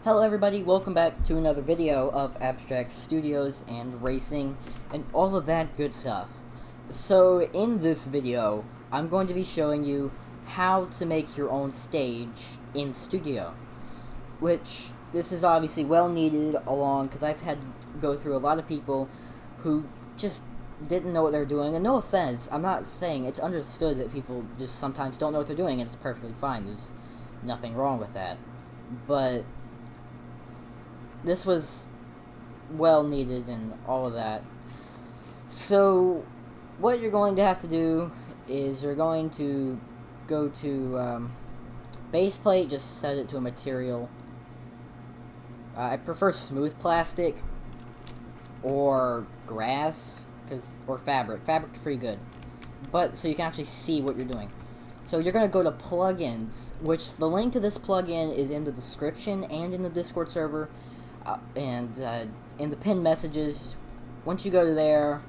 Hello everybody, welcome back to another video of Abstract Studios and Racing and all of that good stuff. So in this video, I'm going to be showing you how to make your own stage in Studio. Which, this is obviously well needed along, because I've had to go through a lot of people who just didn't know what they're doing. And no offense, I'm not saying, it's understood that people just sometimes don't know what they're doing and it's perfectly fine. There's nothing wrong with that. But this was well needed and all of that. So what you're going to have to do is you're going to go to base plate, just set it to a material. I prefer smooth plastic or grass, or fabric. Fabric's pretty good, but so you can actually see what you're doing. So you're going to go to plugins, which the link to this plugin is in the description and in the Discord server. And in the pinned messages. Once you go to there,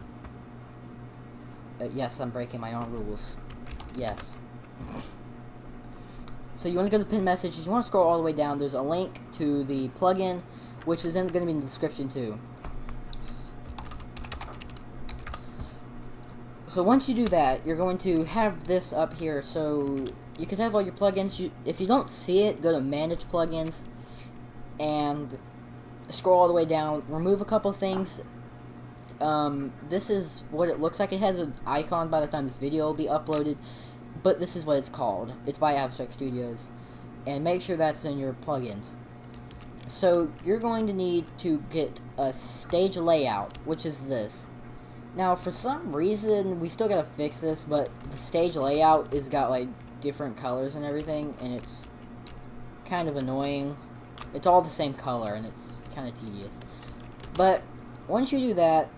yes, I'm breaking my own rules. Yes. So you want to go to the pinned messages. You want to scroll all the way down. There's a link to the plugin, which is going to be in the description too. So once you do that, you're going to have this up here. So you can have all your plugins. If you don't see it, go to Manage Plugins and scroll all the way down, remove a couple things. This is what it looks like. It has an icon by the time this video will be uploaded, but this is what it's called. It's by Abstract Studios, and make sure that's in your plugins. So you're going to need to get a stage layout, which is this. Now, for some reason, we still gotta fix this, but the stage layout is got like different colors and everything, and it's kind of annoying. It's all the same color, and it's kind of tedious. But once you do that,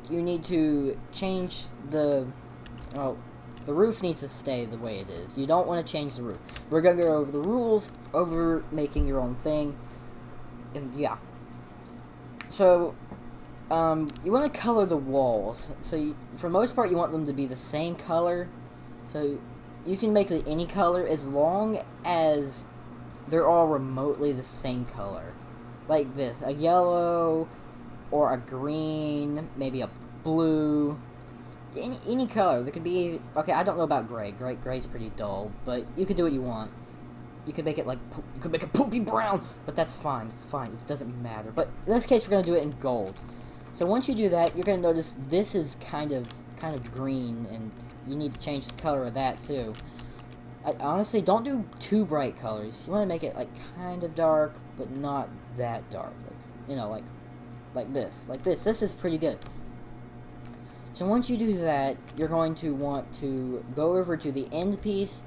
you need to change the roof needs to stay the way it is. You don't want to change the roof. We're going to go over the rules, over making your own thing, and yeah. So, you want to color the walls. So, for most part, you want them to be the same color. So, you can make it any color as long as they're all remotely the same color. Like this, a yellow, or a green, maybe a blue, any color. There could be, okay, I don't know about gray. Gray's pretty dull, but you could do what you want. You could make it like, you could make it poopy brown, but that's fine, it's fine, it doesn't matter. But in this case, we're going to do it in gold. So once you do that, you're going to notice this is kind of green, and you need to change the color of that too. Honestly, don't do too bright colors. You want to make it like kind of dark, but not that dark. Like, you know, like this. This is pretty good. So once you do that, you're going to want to go over to the end piece.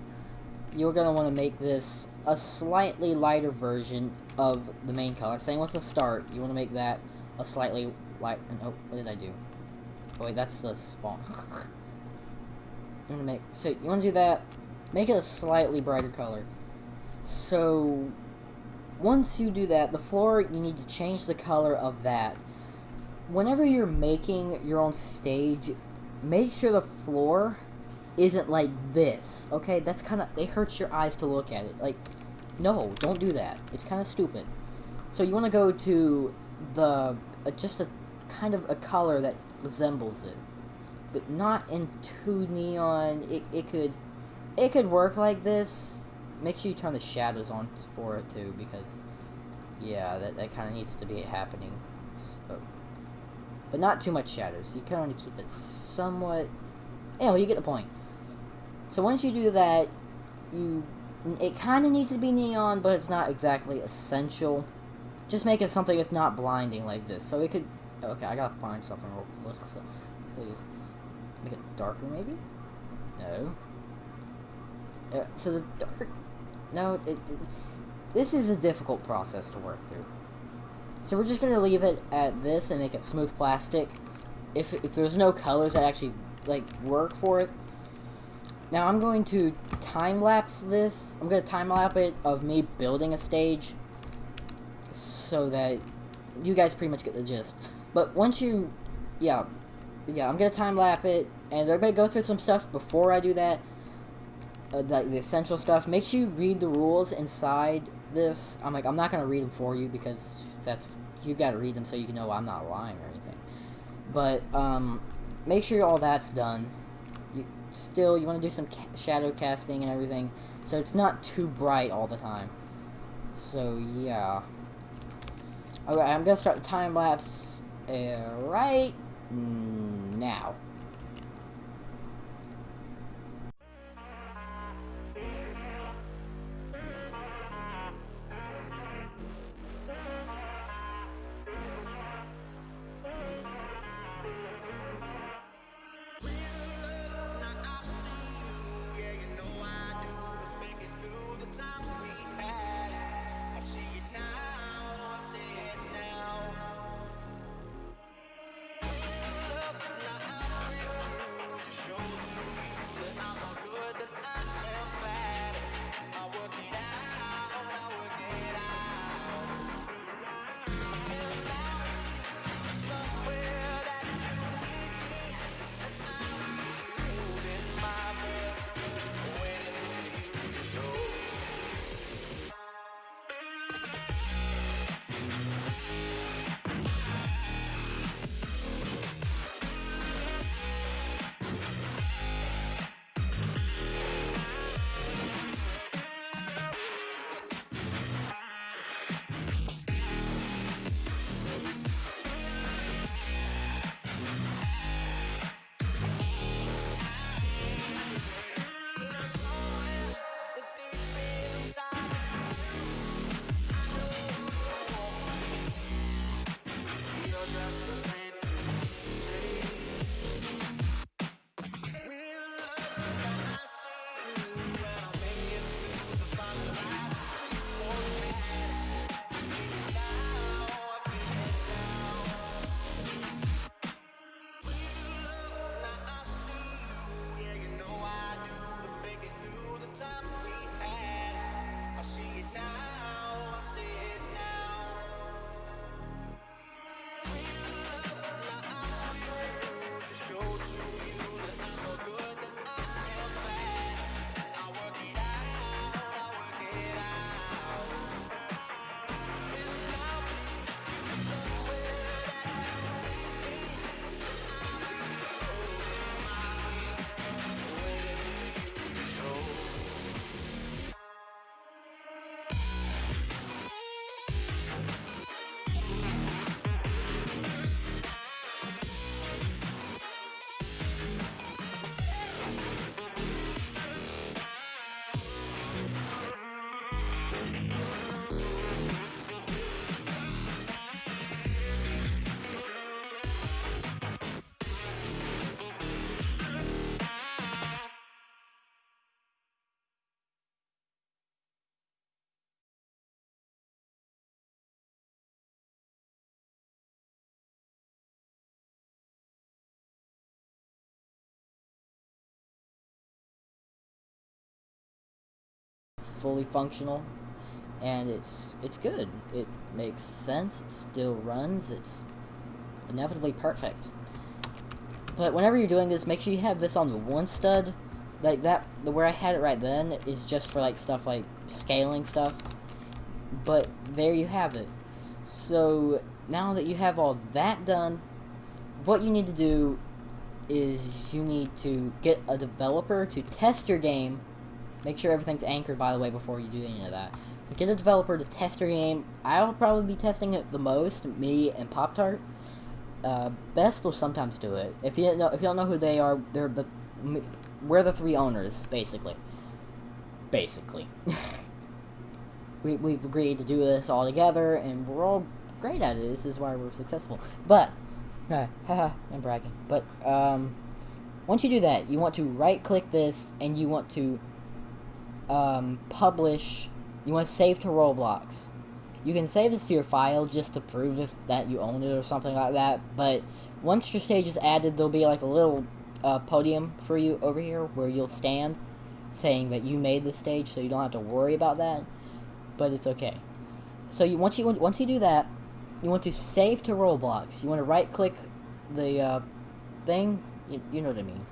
You're going to want to make this a slightly lighter version of the main color. Same with the start. You want to make that a slightly light. Oh, what did I do? Oh wait, that's the spawn. So you want to do that. Make it a slightly brighter color. So once you do that, the floor, you need to change the color of that. Whenever you're making your own stage, make sure the floor isn't like this, okay? That's kind of, it hurts your eyes to look at it. Like, no, don't do that. It's kind of stupid. So you want to go to the, just a kind of a color that resembles it, but not in too neon. It could work like this. Make sure you turn the shadows on for it too, because yeah, that kind of needs to be happening. So, but not too much shadows. You kind of want to keep it somewhat. Anyway, you get the point. So once you do that, it kind of needs to be neon, but it's not exactly essential. Just make it something that's not blinding like this. So it could. Okay, I gotta find something real quick. So, make it darker, maybe. No. So the dark, no, this is a difficult process to work through. So we're just going to leave it at this and make it smooth plastic. If there's no colors that actually, like, work for it. Now I'm going to time-lapse this. I'm going to time-lapse it of me building a stage, so that you guys pretty much get the gist. But once you, yeah, I'm going to time-lapse it, and they're going to go through some stuff before I do that. Like the essential stuff. Make sure you read the rules inside this, I'm like, I'm not gonna read them for you because that's, you gotta read them so you can know I'm not lying or anything. But make sure all that's done. You want to do some shadow casting and everything, so it's not too bright all the time. So yeah. Alright, I'm gonna start the time lapse right now. It's fully functional, and it's good. It makes sense. It still runs. It's inevitably perfect. But whenever you're doing this, make sure you have this on the one stud. Like that, where I had it right then is just for like stuff like scaling stuff. But there you have it. So now that you have all that done, what you need to do is you need to get a developer to test your game. Make sure everything's anchored, by the way, before you do any of that. But get a developer to test your game. I'll probably be testing it the most, me and Pop-Tart. Best will sometimes do it. If you don't know who they are, we're the three owners, basically. We've agreed to do this all together, and we're all great at it. This is why we're successful. But, haha, I'm bragging. But, once you do that, you want to right-click this, and you want to, publish, you want to save to Roblox. You can save this to your file just to prove that you own it or something like that, but once your stage is added, there'll be like a little, podium for you over here where you'll stand, saying that you made this stage, so you don't have to worry about that. But it's okay. So once you do that, you want to save to Roblox. You want to right click the thing. You know what I mean.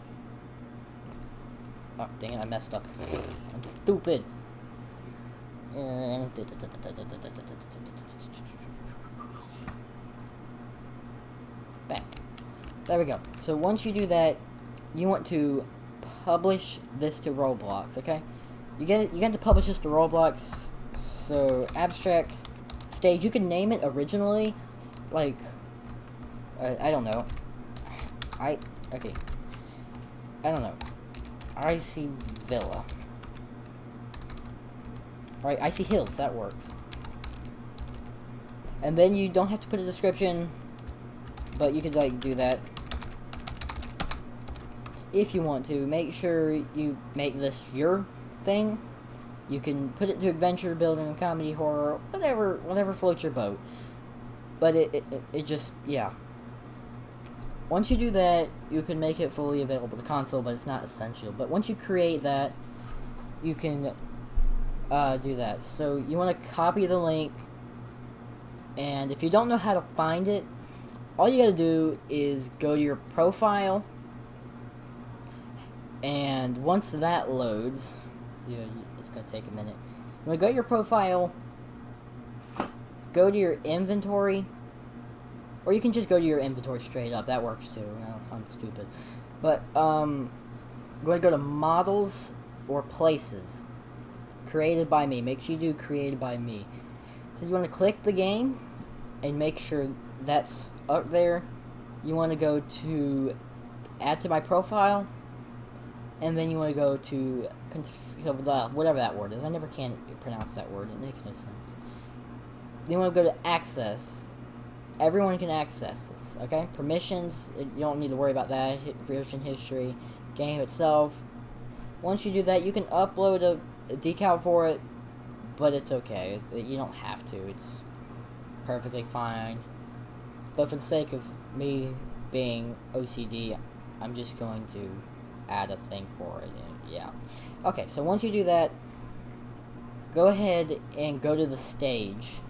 Oh dang it! I messed up. I'm stupid. Back. There we go. So once you do that, you want to publish this to Roblox, okay? You get to publish this to Roblox. So abstract stage, you can name it originally, like I don't know. Okay. I don't know. Icy Villa. Right, Icy Hills, that works. And then you don't have to put a description, but you could like do that if you want to. Make sure you make this your thing. You can put it to adventure, building, comedy, horror, whatever floats your boat. But it just, yeah. Once you do that, you can make it fully available to console, but it's not essential. But once you create that, you can do that. So you want to copy the link, and if you don't know how to find it, all you gotta do is go to your profile, and once that loads, yeah, it's gonna take a minute. You wanna go to your profile, go to your inventory, or you can just go to your inventory straight up. That works too. No, I'm stupid, but I'm going to go to models or places. Created by me. Make sure you do created by me. So you want to click the game and make sure that's up there. You want to go to add to my profile, and then you want to go to whatever that word is. I never can pronounce that word. It makes no sense. Then you want to go to access. Everyone can access this, okay? Permissions, you don't need to worry about that. Version history, game itself. Once you do that, you can upload a decal for it, but it's okay. You don't have to. It's perfectly fine. But for the sake of me being OCD, I'm just going to add a thing for it. Yeah. Okay, so once you do that, go ahead and go to the stage.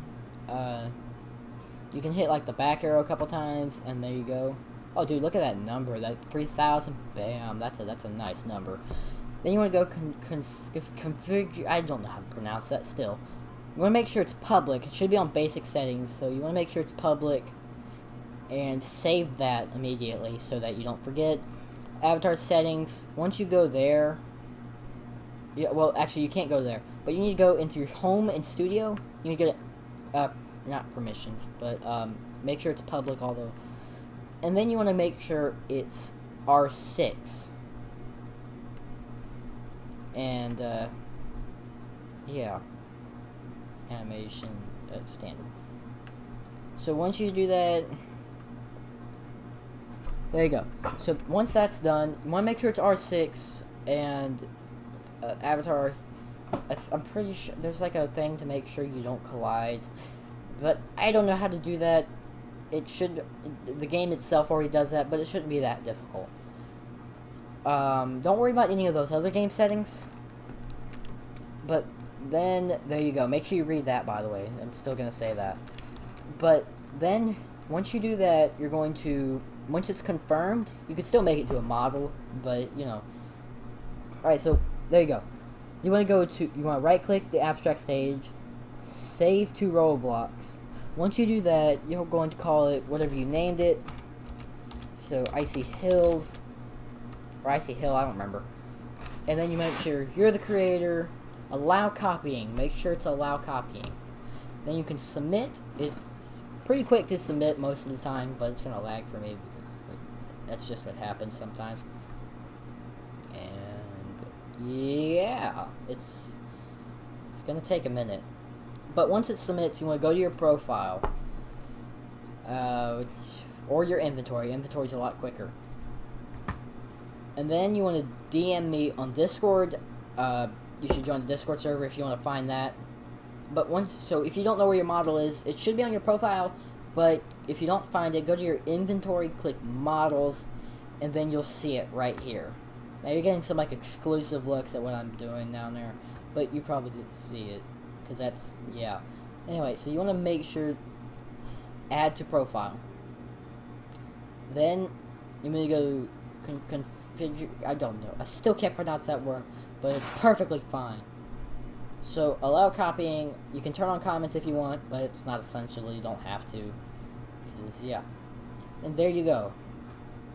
You can hit like the back arrow a couple times, and there you go. Oh, dude, look at that number. That 3,000. Bam. That's a nice number. Then you want to go configure. I don't know how to pronounce that. Still, you want to make sure it's public. It should be on basic settings, so you want to make sure it's public, and save that immediately so that you don't forget. Avatar settings. Once you go there, yeah. Well, actually, you can't go there, but you need to go into your home and studio. You need to go to not permissions, but make sure it's public, although. And then you want to make sure it's R6. And, yeah. Animation, standard. So once you do that, there you go. So once that's done, you want to make sure it's R6 and Avatar. I'm pretty sure there's like a thing to make sure you don't collide. But I don't know how to do that. It should, the game itself already does that, but it shouldn't be that difficult. Don't worry about any of those other game settings. But then, there you go. Make sure you read that, by the way. I'm still going to say that. But then, once you do that, you're going to, once it's confirmed, you can still make it to a model, but, you know. Alright, so, there you go. You want to go to, you want to right-click the abstract stage, save to Roblox. Once you do that, you're going to call it whatever you named it. So, Icy Hills, or Icy Hill, I don't remember. And then you make sure you're the creator. Allow copying. Make sure it's allow copying. Then you can submit. It's pretty quick to submit most of the time, but it's going to lag for me because that's just what happens sometimes. And yeah, it's going to take a minute. But once it submits, you want to go to your profile. Or your inventory. Inventory's a lot quicker. And then you want to DM me on Discord. You should join the Discord server if you want to find that. But so if you don't know where your model is, it should be on your profile. But if you don't find it, go to your inventory, click models, and then you'll see it right here. Now you're getting some like exclusive looks at what I'm doing down there, but you probably didn't see it because that's, yeah. Anyway, so you want to make sure add to profile. Then you need to go configure. I don't know. I still can't pronounce that word, but it's perfectly fine. So allow copying. You can turn on comments if you want, but it's not essential. You don't have to. 'Cause, yeah. And there you go.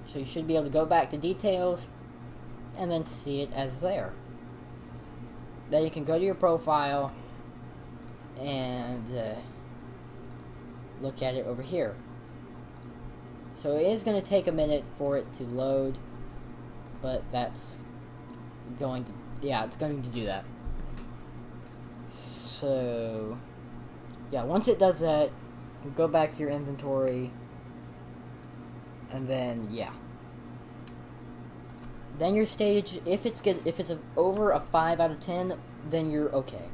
So you should be able to go back to details and then see it as there. Then you can go to your profile and look at it over here. So it is going to take a minute for it to load, but that's going to, yeah, it's going to do that. So, yeah, once it does that, go back to your inventory, and then, yeah. Then your stage, if it's good, if it's over a 5 out of 10, then you're okay.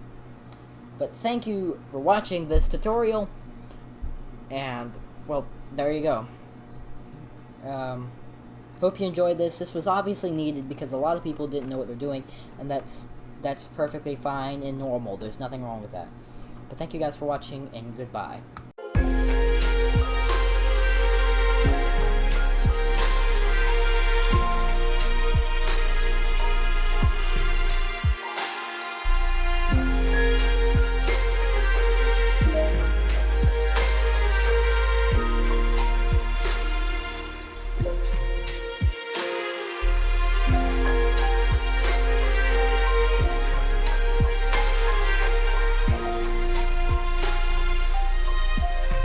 But thank you for watching this tutorial, and, well, there you go. Hope you enjoyed this. This was obviously needed because a lot of people didn't know what they're doing, and that's perfectly fine and normal. There's nothing wrong with that. But thank you guys for watching, and goodbye.